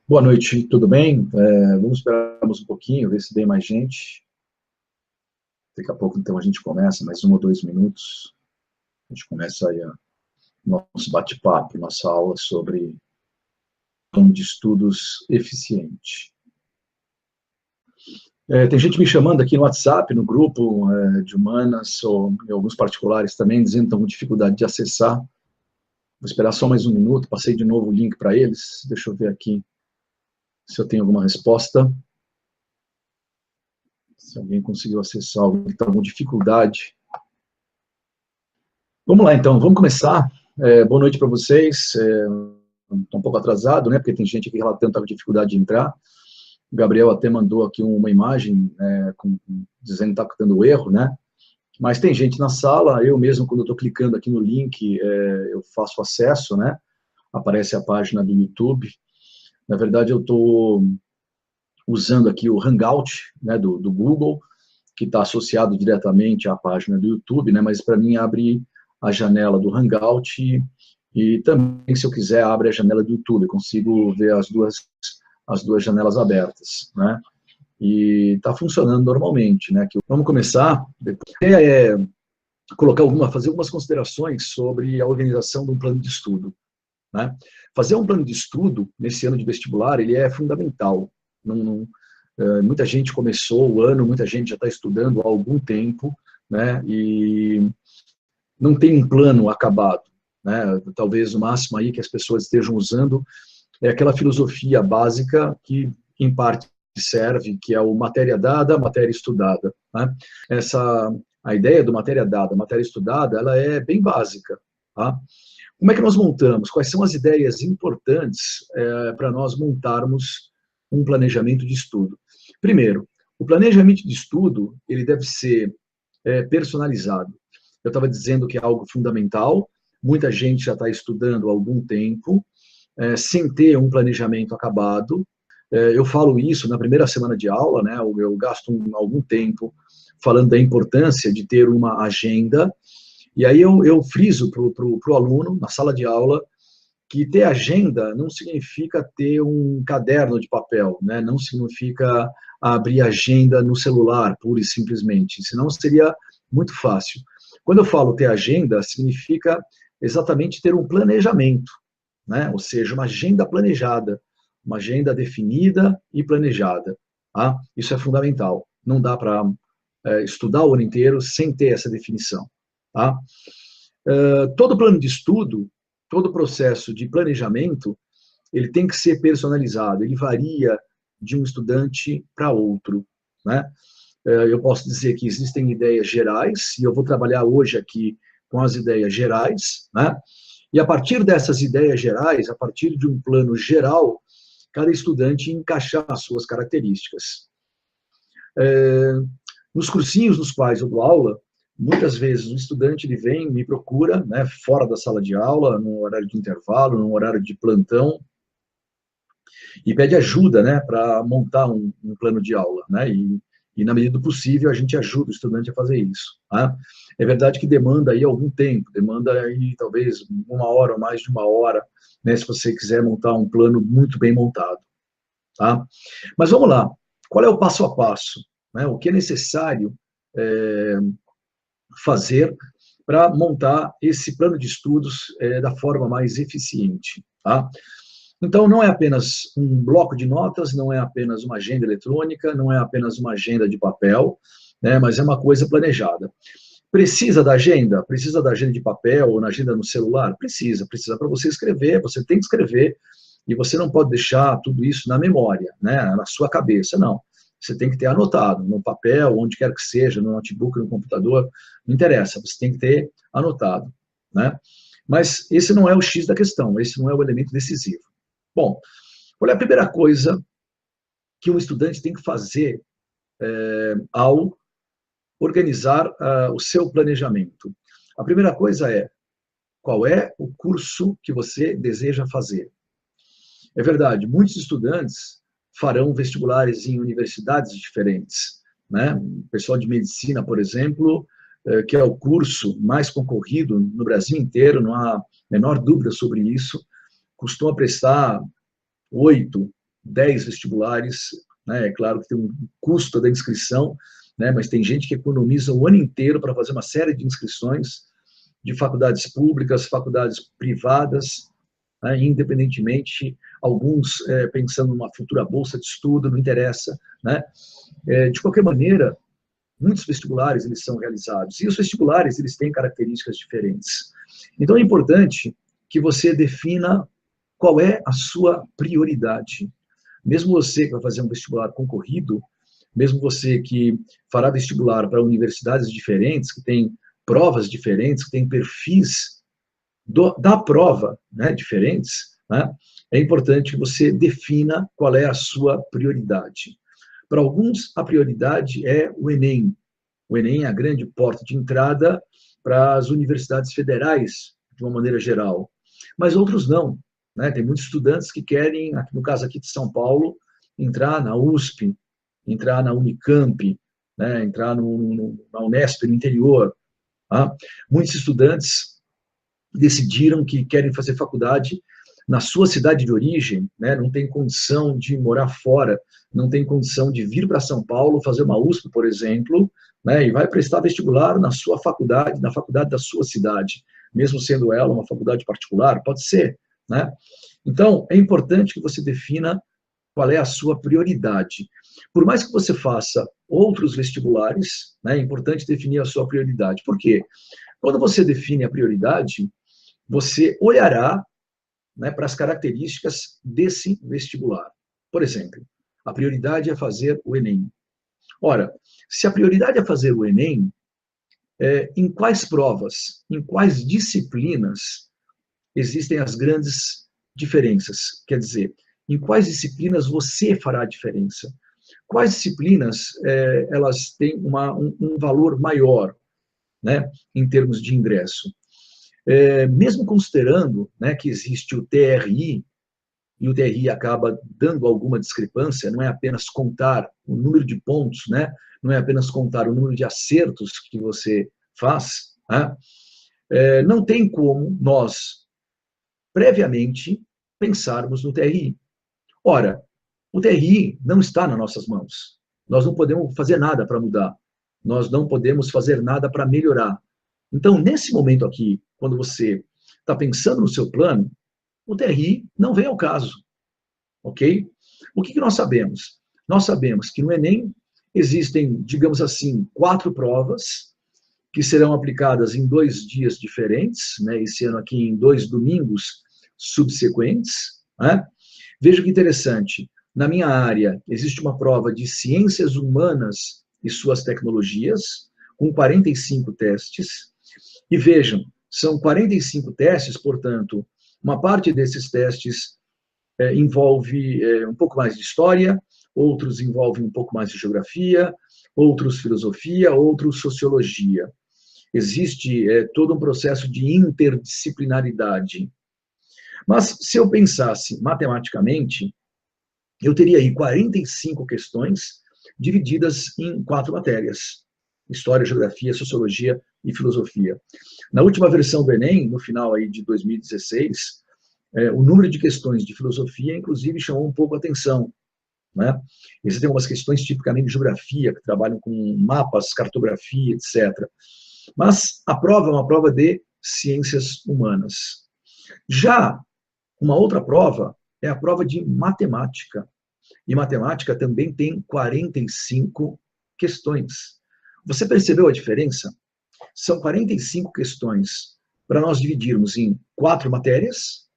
Boa noite, tudo bem? Vamos esperar um pouquinho, ver se vem mais gente. Daqui a pouco, então, a gente começa, mais 1 ou 2 minutos. A gente começa aí nosso bate-papo, nossa aula sobre plano de estudos eficiente. Tem gente me chamando aqui no WhatsApp, no grupo de humanas, ou em alguns particulares também, dizendo que estão com dificuldade de acessar. Vou esperar só mais 1 minuto, passei de novo o link para eles. Deixa eu ver aqui se eu tenho alguma resposta. Se alguém conseguiu acessar, alguém que está com dificuldade. Vamos lá, então, vamos começar. Boa noite para vocês. Estou um pouco atrasado, né, porque tem gente aqui relatando que estava com dificuldade de entrar. O Gabriel até mandou aqui uma imagem dizendo que está dando erro, né? Mas tem gente na sala, eu mesmo, quando eu estou clicando aqui no link, eu faço acesso, né? Aparece a página do YouTube. Na verdade, eu estou usando aqui o Hangout, né, do Google, que está associado diretamente à página do YouTube, né? Mas para mim abre a janela do Hangout e também, se eu quiser, abre a janela do YouTube. Eu consigo ver as duas janelas abertas, né? E está funcionando normalmente, né? Vamos começar. Fazer algumas considerações sobre a organização de um plano de estudo, né? Fazer um plano de estudo nesse ano de vestibular, ele é fundamental. Muita gente começou o ano, muita gente já está estudando há algum tempo, né? E não tem um plano acabado, né? Talvez o máximo aí que as pessoas estejam usando é aquela filosofia básica que, em parte, serve, que é o matéria dada, matéria estudada, né? A ideia do matéria dada, matéria estudada, ela é bem básica, tá? Como é que nós montamos? Quais são as ideias importantes para nós montarmos um planejamento de estudo? Primeiro, o planejamento de estudo, ele deve ser personalizado. Eu estava dizendo que é algo fundamental, muita gente já está estudando há algum tempo, sem ter um planejamento acabado. Eu falo isso na primeira semana de aula, né? Eu gasto algum tempo falando da importância de ter uma agenda, e aí eu friso para o aluno, na sala de aula, que ter agenda não significa ter um caderno de papel, né? Não significa abrir agenda no celular, pura e simplesmente, senão seria muito fácil. Quando eu falo ter agenda, significa exatamente ter um planejamento, né? Ou seja, uma agenda planejada, uma agenda definida e planejada. Tá? Isso é fundamental. Não dá para estudar o ano inteiro sem ter essa definição. Tá? Todo plano de estudo, todo processo de planejamento, ele tem que ser personalizado, ele varia de um estudante para outro, né? Eu posso dizer que existem ideias gerais, e eu vou trabalhar hoje aqui com as ideias gerais, né? E a partir dessas ideias gerais, a partir de um plano geral, cada estudante encaixar as suas características. Nos cursinhos nos quais eu dou aula, muitas vezes o estudante ele vem, me procura, né, fora da sala de aula, no horário de intervalo, no horário de plantão, e pede ajuda, né, para montar um plano de aula, né, e na medida do possível a gente ajuda o estudante a fazer isso. Tá? É verdade que demanda aí algum tempo, demanda aí talvez 1 hora ou mais de 1 hora, né, se você quiser montar um plano muito bem montado. Tá? Mas vamos lá, qual é o passo a passo? Né? O que é necessário fazer para montar esse plano de estudos da forma mais eficiente? Tá? Então, não é apenas um bloco de notas, não é apenas uma agenda eletrônica, não é apenas uma agenda de papel, né, mas é uma coisa planejada. Precisa da agenda? Precisa da agenda de papel ou na agenda no celular? Precisa para você escrever, você tem que escrever, e você não pode deixar tudo isso na memória, né, na sua cabeça, não. Você tem que ter anotado, no papel, onde quer que seja, no notebook, no computador, não interessa, você tem que ter anotado, né. Mas esse não é o X da questão, esse não é o elemento decisivo. Bom, qual é a primeira coisa que um estudante tem que fazer ao organizar o seu planejamento? A primeira coisa é, qual é o curso que você deseja fazer? É verdade, muitos estudantes farão vestibulares em universidades diferentes, né? O pessoal de medicina, por exemplo, que é o curso mais concorrido no Brasil inteiro, não há a menor dúvida sobre isso, costuma prestar 8, 10 vestibulares, né? É claro que tem um custo da inscrição, né? Mas tem gente que economiza o ano inteiro para fazer uma série de inscrições de faculdades públicas, faculdades privadas, né? Independentemente, alguns pensando numa futura bolsa de estudo, não interessa, né? De qualquer maneira, muitos vestibulares eles são realizados, e os vestibulares eles têm características diferentes. Então é importante que você defina qual é a sua prioridade. Mesmo você que vai fazer um vestibular concorrido, mesmo você que fará vestibular para universidades diferentes, que têm provas diferentes, que têm perfis da prova, né, diferentes, né, é importante que você defina qual é a sua prioridade. Para alguns, a prioridade é o Enem. O Enem é a grande porta de entrada para as universidades federais, de uma maneira geral. Mas outros não, né? Tem muitos estudantes que querem, no caso aqui de São Paulo, entrar na USP, entrar na Unicamp, né? Entrar na Unesp, no interior. Tá? Muitos estudantes decidiram que querem fazer faculdade na sua cidade de origem, né? Não tem condição de morar fora, não tem condição de vir para São Paulo, fazer uma USP, por exemplo, né? E vai prestar vestibular na sua faculdade, na faculdade da sua cidade, mesmo sendo ela uma faculdade particular, pode ser, né? Então, é importante que você defina qual é a sua prioridade. Por mais que você faça outros vestibulares, né, é importante definir a sua prioridade. Por quê? Quando você define a prioridade, você olhará, né, para as características desse vestibular. Por exemplo, a prioridade é fazer o Enem. Ora, se a prioridade é fazer o Enem, em quais provas, em quais disciplinas existem as grandes diferenças? Quer dizer, em quais disciplinas você fará a diferença? Quais disciplinas elas têm um valor maior, né, em termos de ingresso? Mesmo considerando, né, que existe o TRI, e o TRI acaba dando alguma discrepância, não é apenas contar o número de pontos, né, não é apenas contar o número de acertos que você faz, né, não tem como nós, previamente, pensarmos no TRI. Ora, o TRI não está nas nossas mãos. Nós não podemos fazer nada para mudar. Nós não podemos fazer nada para melhorar. Então, nesse momento aqui, quando você está pensando no seu plano, o TRI não vem ao caso, ok? O que nós sabemos? Nós sabemos que no Enem existem, digamos assim, 4 provas que serão aplicadas em 2 dias diferentes, né? Esse ano aqui em 2 domingos subsequentes, né? Veja que interessante, na minha área existe uma prova de ciências humanas e suas tecnologias, com 45 testes, e vejam, são 45 testes, portanto, uma parte desses testes envolve um pouco mais de história, outros envolvem um pouco mais de geografia, outros filosofia, outros sociologia. Existe todo um processo de interdisciplinaridade. Mas, se eu pensasse matematicamente, eu teria aí 45 questões divididas em 4 matérias: história, geografia, sociologia e filosofia. Na última versão do Enem, no final aí de 2016, o número de questões de filosofia, inclusive, chamou um pouco a atenção, né? Existem algumas questões tipicamente de geografia, que trabalham com mapas, cartografia, etc. Mas a prova é uma prova de ciências humanas. Já uma outra prova é a prova de matemática. E matemática também tem 45 questões. Você percebeu a diferença? São 45 questões para nós dividirmos em 4 matérias,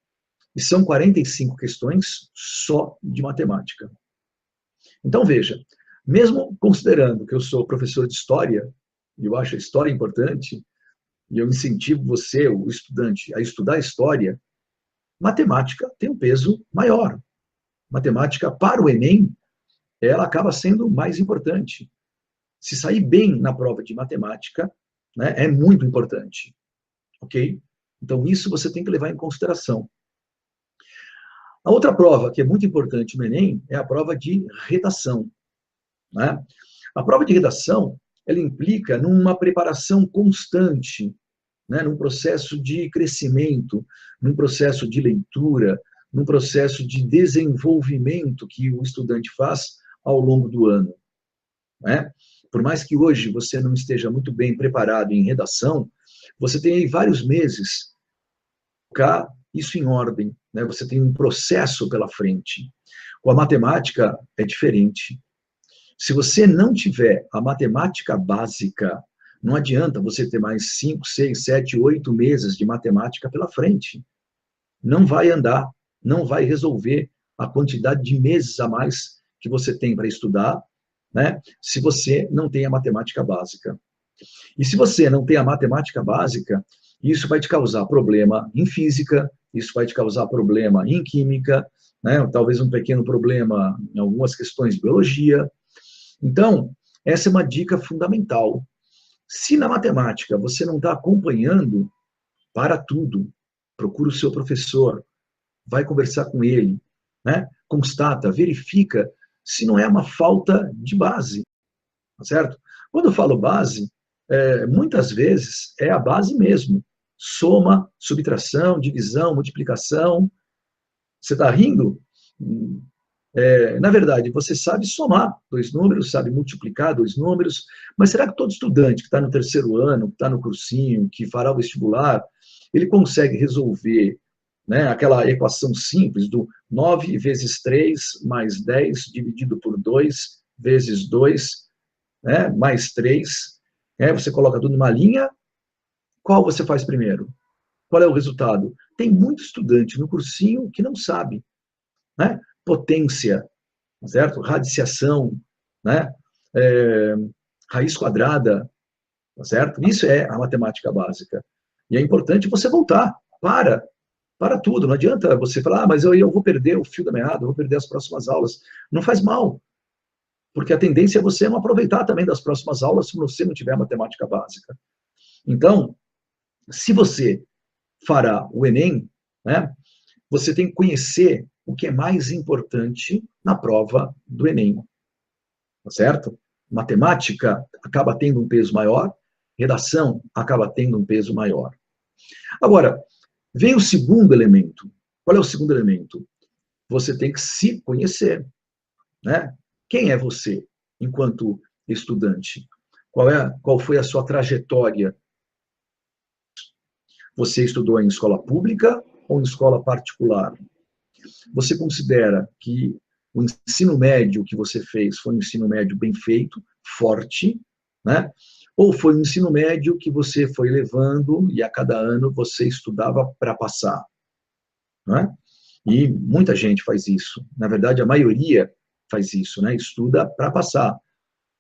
e são 45 questões só de matemática. Então, veja, mesmo considerando que eu sou professor de história, e eu acho a história importante, e eu incentivo você, o estudante, a estudar história, matemática tem um peso maior. Matemática, para o Enem, ela acaba sendo mais importante. Se sair bem na prova de matemática, né, é muito importante. Ok? Então, isso você tem que levar em consideração. A outra prova que é muito importante no Enem é a prova de redação, né? A prova de redação, ela implica numa preparação constante, né, num processo de crescimento, num processo de leitura, num processo de desenvolvimento que o estudante faz ao longo do ano, né? Por mais que hoje você não esteja muito bem preparado em redação, você tem aí vários meses para colocar isso em ordem, né? Você tem um processo pela frente. Com a matemática é diferente. Se você não tiver a matemática básica, não adianta você ter mais 5, 6, 7, 8 meses de matemática pela frente. Não vai andar, não vai resolver a quantidade de meses a mais que você tem para estudar, né? Se você não tem a matemática básica. E se você não tem a matemática básica, isso vai te causar problema em física, isso vai te causar problema em química, né? Talvez um pequeno problema em algumas questões de biologia. Então, essa é uma dica fundamental. Se na matemática você não está acompanhando, para tudo, procura o seu professor, vai conversar com ele, né? Constata, verifica se não é uma falta de base, tá certo? Quando eu falo base, muitas vezes é a base mesmo. Soma, subtração, divisão, multiplicação. Você está rindo? Na verdade, você sabe somar dois números, sabe multiplicar dois números, mas será que todo estudante que está no terceiro ano, que está no cursinho, que fará o vestibular, ele consegue resolver, né, aquela equação simples do 9 vezes 3 mais 10 dividido por 2 vezes 2, né, mais 3, você coloca tudo numa linha, qual você faz primeiro? Qual é o resultado? Tem muito estudante no cursinho que não sabe, né? Potência, certo? Radiciação, né? Raiz quadrada, certo? Isso é a matemática básica. E é importante você voltar. Para tudo. Não adianta você falar, mas eu vou perder o fio da meada, eu vou perder as próximas aulas. Não faz mal, porque a tendência é você não aproveitar também das próximas aulas se você não tiver a matemática básica. Então, se você fará o Enem, né, você tem que conhecer o que é mais importante na prova do Enem, tá certo? Matemática acaba tendo um peso maior, redação acaba tendo um peso maior. Agora, vem o segundo elemento. Qual é o segundo elemento? Você tem que se conhecer, né? Quem é você enquanto estudante? Qual foi a sua trajetória? Você estudou em escola pública ou em escola particular? Você considera que o ensino médio que você fez foi um ensino médio bem feito, forte, né? Ou foi um ensino médio que você foi levando e a cada ano você estudava para passar, né? E muita gente faz isso. Na verdade, a maioria faz isso, né? Estuda para passar.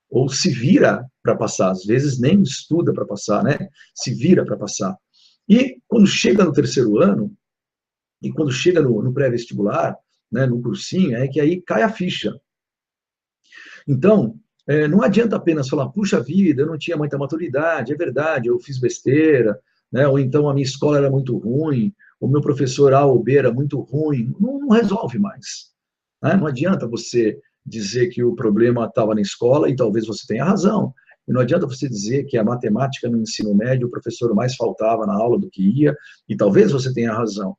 Ou se vira para passar. Às vezes nem estuda para passar, né? Se vira para passar. E quando chega no terceiro ano, e quando chega no pré-vestibular, né, no cursinho, é que aí cai a ficha. Então, não adianta apenas falar, puxa vida, eu não tinha muita maturidade, é verdade, eu fiz besteira, né, ou então a minha escola era muito ruim, o meu professor A ou B era muito ruim. Não resolve mais, né? Não adianta você dizer que o problema estava na escola, e talvez você tenha razão. E não adianta você dizer que a matemática no ensino médio o professor mais faltava na aula do que ia, e talvez você tenha razão.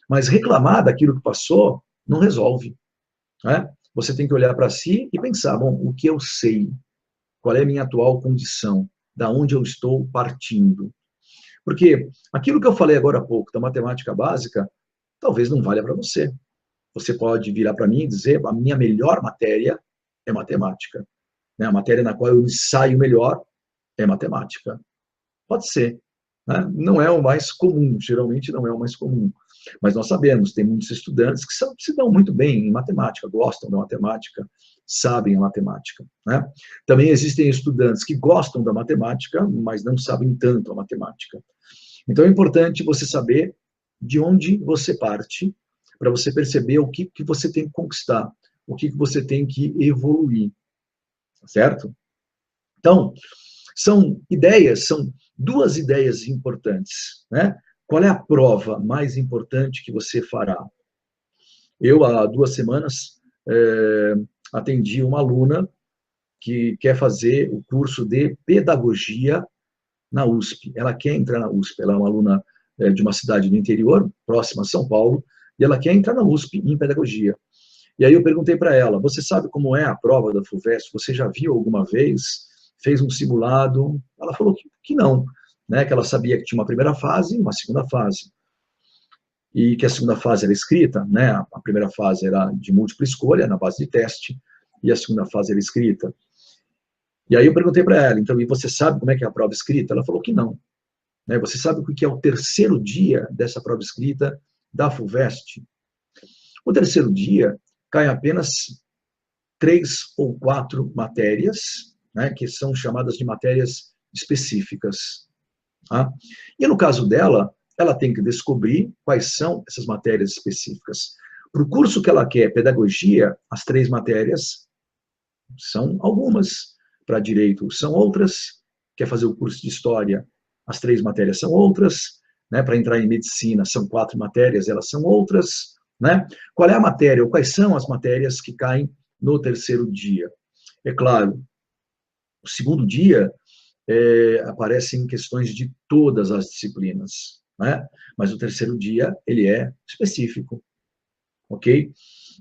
Mas reclamar daquilo que passou não resolve, né? Você tem que olhar para si e pensar, bom, o que eu sei? Qual é a minha atual condição? Da onde eu estou partindo? Porque aquilo que eu falei agora há pouco, da matemática básica, talvez não valha para você. Você pode virar para mim e dizer, a minha melhor matéria é matemática, né? A matéria na qual eu me saio melhor é matemática. Pode ser, né? Não é o mais comum, geralmente não é o mais comum. Mas nós sabemos, tem muitos estudantes que se dão muito bem em matemática, gostam da matemática, sabem a matemática, né? Também existem estudantes que gostam da matemática, mas não sabem tanto a matemática. Então é importante você saber de onde você parte, para você perceber o que você tem que conquistar, o que você tem que evoluir, certo? Então, são duas ideias importantes, né? Qual é a prova mais importante que você fará? Eu, há 2 semanas, atendi uma aluna que quer fazer o curso de pedagogia na USP. Ela quer entrar na USP, ela é uma aluna de uma cidade do interior, próxima a São Paulo, e ela quer entrar na USP em pedagogia. E aí eu perguntei para ela, você sabe como é a prova da FUVEST? Você já viu alguma vez? Fez um simulado? Ela falou que não, né? Que ela sabia que tinha uma primeira fase e uma segunda fase. E que a segunda fase era escrita, né? A primeira fase era de múltipla escolha, na base de teste, e a segunda fase era escrita. E aí eu perguntei para ela, então, e você sabe como é que é a prova escrita? Ela falou que não. Né? Você sabe o que é o terceiro dia dessa prova escrita da FUVEST? O terceiro dia cai apenas 3 ou 4 matérias, né, que são chamadas de matérias específicas. Tá? E no caso dela, ela tem que descobrir quais são essas matérias específicas. Para o curso que ela quer, pedagogia, as 3 matérias são algumas. Para direito, são outras. Quer fazer o curso de história, as 3 matérias são outras. Né? Para entrar em medicina, são 4 matérias, elas são outras. Né? Qual é a matéria, ou quais são as matérias que caem no terceiro dia? É claro, o segundo dia aparecem questões de todas as disciplinas, né? Mas o terceiro dia, ele é específico, ok?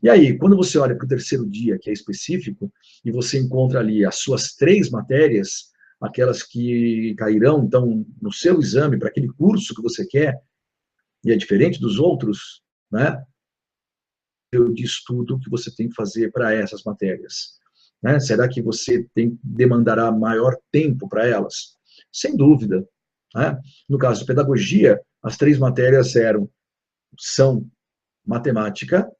E aí, quando você olha para o terceiro dia, que é específico, e você encontra ali as suas 3 matérias, aquelas que cairão, então, no seu exame, para aquele curso que você quer, e é diferente dos outros, né? De estudo que você tem que fazer para essas matérias. Né? Será que você demandará maior tempo para elas? Sem dúvida. Né? No caso de pedagogia, as 3 matérias são matemática,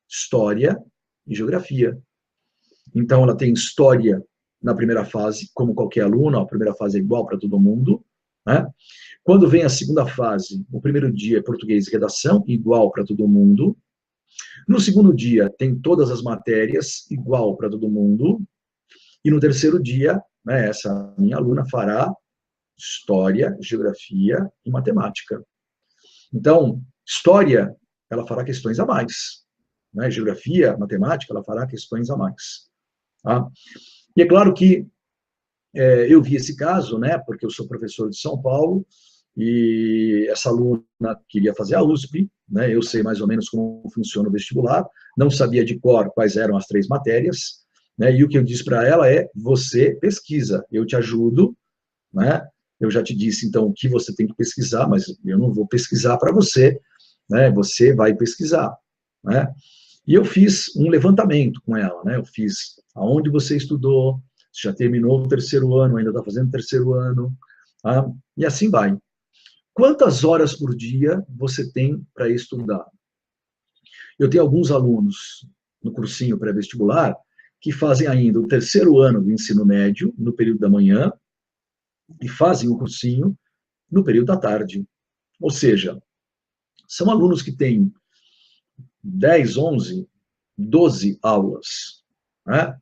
história e geografia. Então, ela tem história na primeira fase, como qualquer aluno, a primeira fase é igual para todo mundo. Né? Quando vem a segunda fase, o primeiro dia é português e redação, igual para todo mundo. No segundo dia, tem todas as matérias, igual para todo mundo. E no terceiro dia, né, essa minha aluna fará história, geografia e matemática. Então, história, ela fará questões a mais. Né? Geografia, matemática, ela fará questões a mais. Tá? E é claro que eu vi esse caso, né, porque eu sou professor de São Paulo, e essa aluna queria fazer a USP, né, eu sei mais ou menos como funciona o vestibular, não sabia de cor quais eram as 3 matérias, né, e o que eu disse para ela é, você pesquisa, eu te ajudo, né, eu já te disse, então, o que você tem que pesquisar, mas eu não vou pesquisar para você, né, você vai pesquisar, né, e eu fiz um levantamento com ela, né, eu fiz aonde você estudou, já terminou o terceiro ano, ainda está fazendo o terceiro ano, tá? E assim vai. Quantas horas por dia você tem para estudar? Eu tenho alguns alunos no cursinho pré-vestibular que fazem ainda o terceiro ano do ensino médio, no período da manhã, e fazem o cursinho no período da tarde. Ou seja, são alunos que têm 10, 11, 12 aulas, né?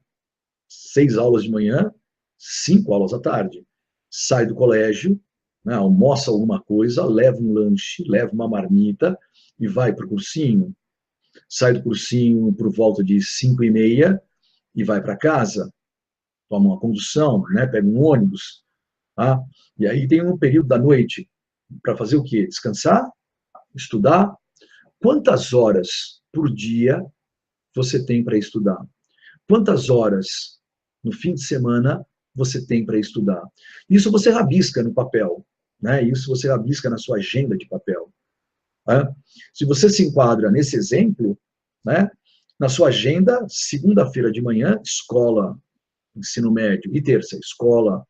6 aulas de manhã, 5 aulas à tarde. Sai do colégio, né, almoça alguma coisa, leva um lanche, leva uma marmita e vai para o cursinho. Sai do cursinho por volta de 5h30 e vai para casa, toma uma condução, né, pega um ônibus. Tá? E aí tem um período da noite para fazer o quê? Descansar, estudar. Quantas horas por dia você tem para estudar? Quantas horas no fim de semana você tem para estudar? Isso você rabisca no papel, né? Isso você rabisca na sua agenda de papel. Né? Se você se enquadra nesse exemplo, né? Na sua agenda, segunda-feira de manhã, escola, ensino médio, e terça, escola,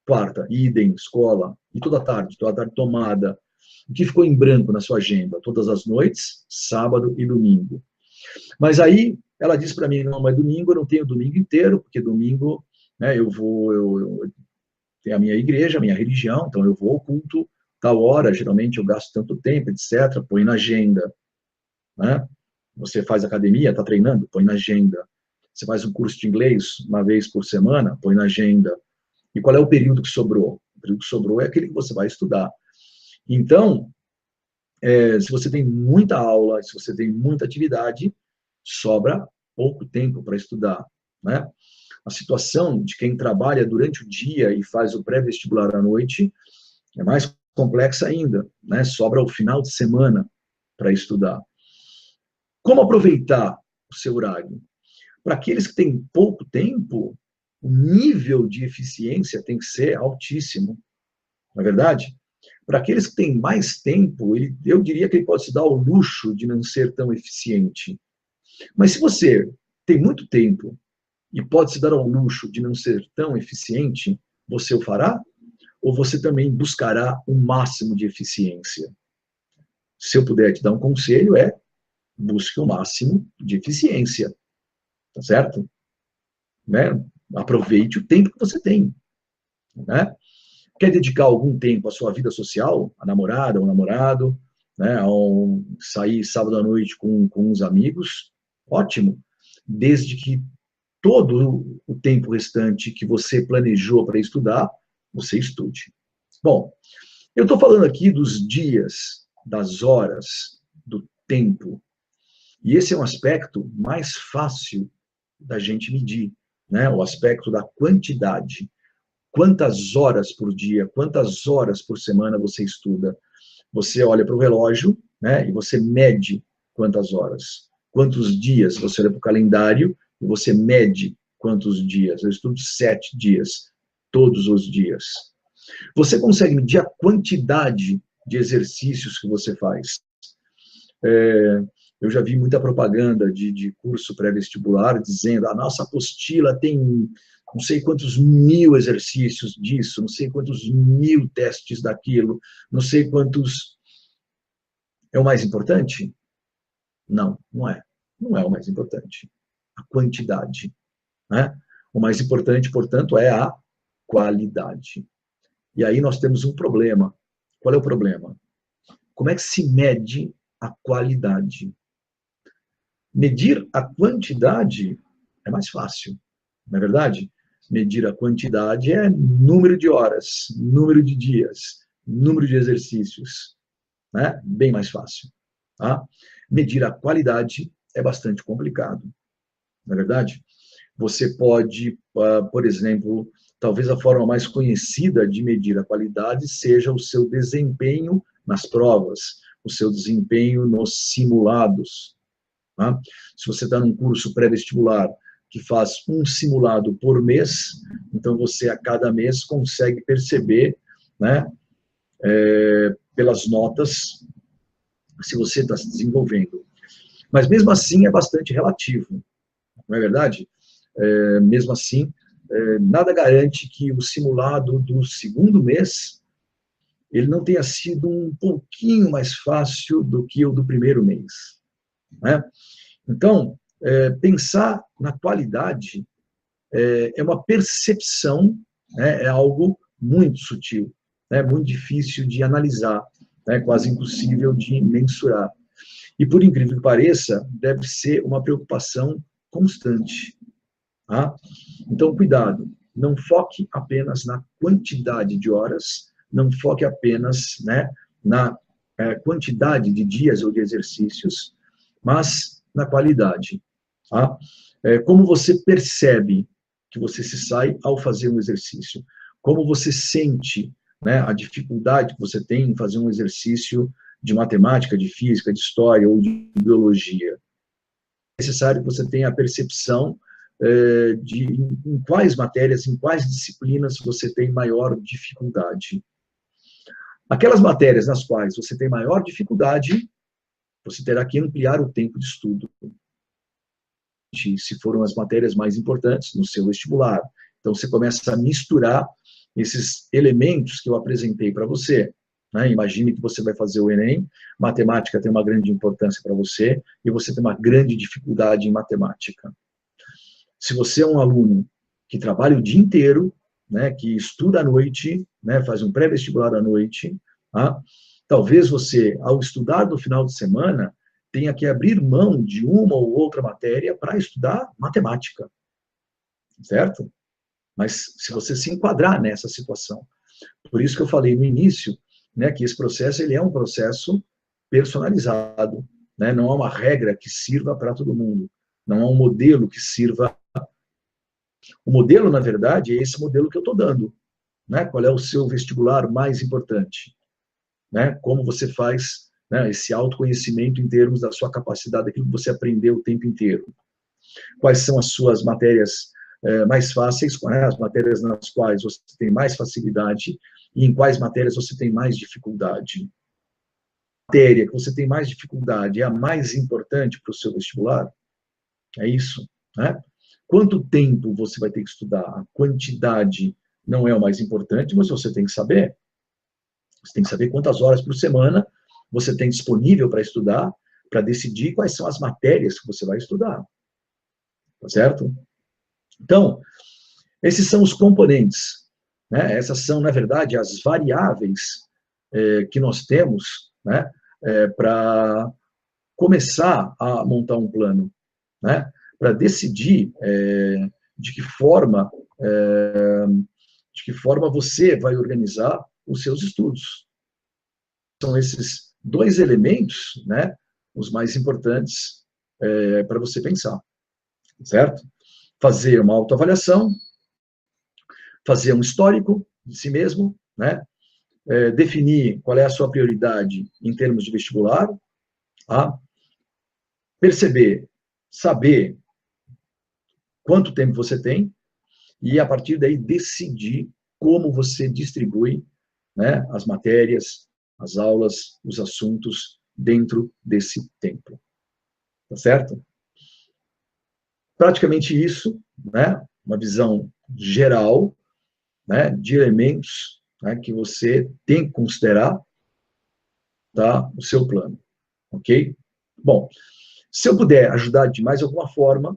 quarta, idem, escola, e toda tarde tomada. O que ficou em branco na sua agenda? Todas as noites, sábado e domingo. Mas aí ela disse para mim, não, mas domingo eu não tenho domingo inteiro, porque domingo, né, eu tenho a minha igreja, a minha religião, então eu vou ao culto tal hora, geralmente eu gasto tanto tempo, etc. Põe na agenda. Né? Você faz academia, está treinando? Põe na agenda. Você faz um curso de inglês uma vez por semana? Põe na agenda. E qual é o período que sobrou? O período que sobrou é aquele que você vai estudar. Então, se você tem muita aula, se você tem muita atividade, sobra pouco tempo para estudar. Né? A situação de quem trabalha durante o dia e faz o pré-vestibular à noite é mais complexa ainda. Né? Sobra o final de semana para estudar. Como aproveitar o seu horário? Para aqueles que têm pouco tempo, o nível de eficiência tem que ser altíssimo, não é verdade? Para aqueles que têm mais tempo, eu diria que ele pode se dar ao luxo de não ser tão eficiente. Mas se você tem muito tempo e pode se dar ao luxo de não ser tão eficiente, você o fará? Ou você também buscará o máximo de eficiência? Se eu puder te dar um conselho, busque o máximo de eficiência, tá certo? Né? Aproveite o tempo que você tem, né? Quer dedicar algum tempo à sua vida social, a namorada, ao namorado, né? Ao sair sábado à noite com os amigos? Ótimo, desde que todo o tempo restante que você planejou para estudar, você estude. Bom, eu estou falando aqui dos dias, das horas, do tempo. E esse é um aspecto mais fácil da gente medir, né? O aspecto da quantidade. Quantas horas por dia, quantas horas por semana você estuda? Você olha para o relógio, né? E você mede quantas horas. Quantos dias? Você olha para o calendário e você mede quantos dias. Eu estudo 7 dias, todos os dias. Você consegue medir a quantidade de exercícios que você faz. Eu já vi muita propaganda de curso pré-vestibular dizendo a nossa apostila tem não sei quantos mil exercícios disso, não sei quantos mil testes daquilo, não sei quantos... É o mais importante? Não, não é. Não é o mais importante. A quantidade, né? O mais importante, portanto, é a qualidade. E aí nós temos um problema. Qual é o problema? Como é que se mede a qualidade? Medir a quantidade é mais fácil, não é verdade? Medir a quantidade é número de horas, número de dias, número de exercícios, né? Bem mais fácil. Tá? Medir a qualidade é bastante complicado, não é verdade? Você pode, por exemplo, talvez a forma mais conhecida de medir a qualidade seja o seu desempenho nas provas, o seu desempenho nos simulados. Tá? Se você está num curso pré-vestibular que faz um simulado por mês, então você a cada mês consegue perceber, né, pelas notas, se você está se desenvolvendo. Mas mesmo assim é bastante relativo, não é verdade? Mesmo assim, nada garante que o simulado do segundo mês ele não tenha sido um pouquinho mais fácil do que o do primeiro mês, né? Então, pensar na qualidade é uma percepção, né, é algo muito sutil, né, muito difícil de analisar, né, quase impossível de mensurar. E, por incrível que pareça, deve ser uma preocupação constante. Tá? Então, cuidado, não foque apenas na quantidade de horas, não foque apenas, né, na quantidade de dias ou de exercícios, mas na qualidade. Tá? Como você percebe que você se sai ao fazer um exercício? Como você sente, né, a dificuldade que você tem em fazer um exercício de matemática, de física, de história ou de biologia? É necessário que você tenha a percepção de em quais matérias, em quais disciplinas você tem maior dificuldade. Aquelas matérias nas quais você tem maior dificuldade, você terá que ampliar o tempo de estudo. Se foram as matérias mais importantes no seu vestibular. Então, você começa a misturar esses elementos que eu apresentei para você. Né? Imagine que você vai fazer o Enem, matemática tem uma grande importância para você, e você tem uma grande dificuldade em matemática. Se você é um aluno que trabalha o dia inteiro, né, que estuda à noite, né, faz um pré-vestibular à noite, tá? Talvez você, ao estudar no final de semana, tenha que abrir mão de uma ou outra matéria para estudar matemática, certo? Mas se você se enquadrar nessa situação. Por isso que eu falei no início, né, que esse processo ele é um processo personalizado, né? Não há uma regra que sirva para todo mundo, não há um modelo que sirva. O modelo, na verdade, é esse modelo que eu estou dando, né? Qual é o seu vestibular mais importante, né? Como você faz né, esse autoconhecimento em termos da sua capacidade, daquilo que você aprendeu o tempo inteiro. Quais são as suas matérias mais fáceis, né, as matérias nas quais você tem mais facilidade e em quais matérias você tem mais dificuldade. A matéria que você tem mais dificuldade é a mais importante para o seu vestibular? É isso, né? Quanto tempo você vai ter que estudar? A quantidade não é o mais importante, mas você tem que saber. Você tem que saber quantas horas por semana você tem disponível para estudar, para decidir quais são as matérias que você vai estudar. Tá certo? Então, esses são os componentes, né? Essas são, na verdade, as variáveis que nós temos, né, para começar a montar um plano, né? Para decidir de que forma você vai organizar os seus estudos. São esses dois elementos, né, os mais importantes para você pensar, certo? Fazer uma autoavaliação, fazer um histórico de si mesmo, né? Definir qual é a sua prioridade em termos de vestibular, tá? Perceber, saber quanto tempo você tem e, a partir daí, decidir como você distribui, né, as matérias, as aulas, os assuntos dentro desse tempo. Tá certo? Praticamente isso, né, uma visão geral, né, de elementos, né, que você tem que considerar, tá, o seu plano. Ok? Bom, se eu puder ajudar de mais alguma forma,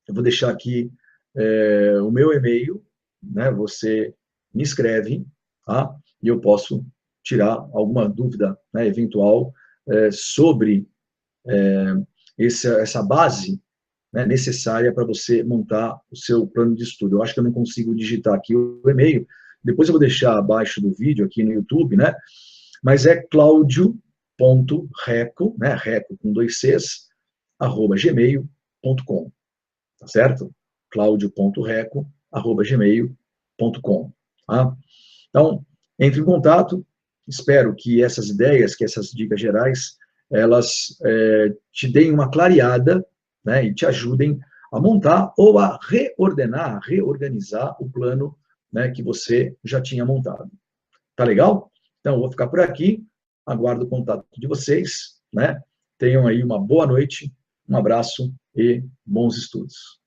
eu vou deixar aqui o meu e-mail, né, você me escreve, tá? E eu posso tirar alguma dúvida, né, eventual sobre essa base, né, necessária para você montar o seu plano de estudo. Eu acho que eu não consigo digitar aqui o e-mail, depois eu vou deixar abaixo do vídeo aqui no YouTube, né? Mas é claudio.reco, né, reco com 2 Cs, @gmail.com, tá certo? claudio.reco@gmail.com, tá? Então, entre em contato, espero que essas ideias, que essas dicas gerais, elas te deem uma clareada, né, e te ajudem a montar ou a reordenar, reorganizar o plano, né, que você já tinha montado. Tá legal? Então, eu vou ficar por aqui, aguardo o contato de vocês, né? Tenham aí uma boa noite, um abraço e bons estudos.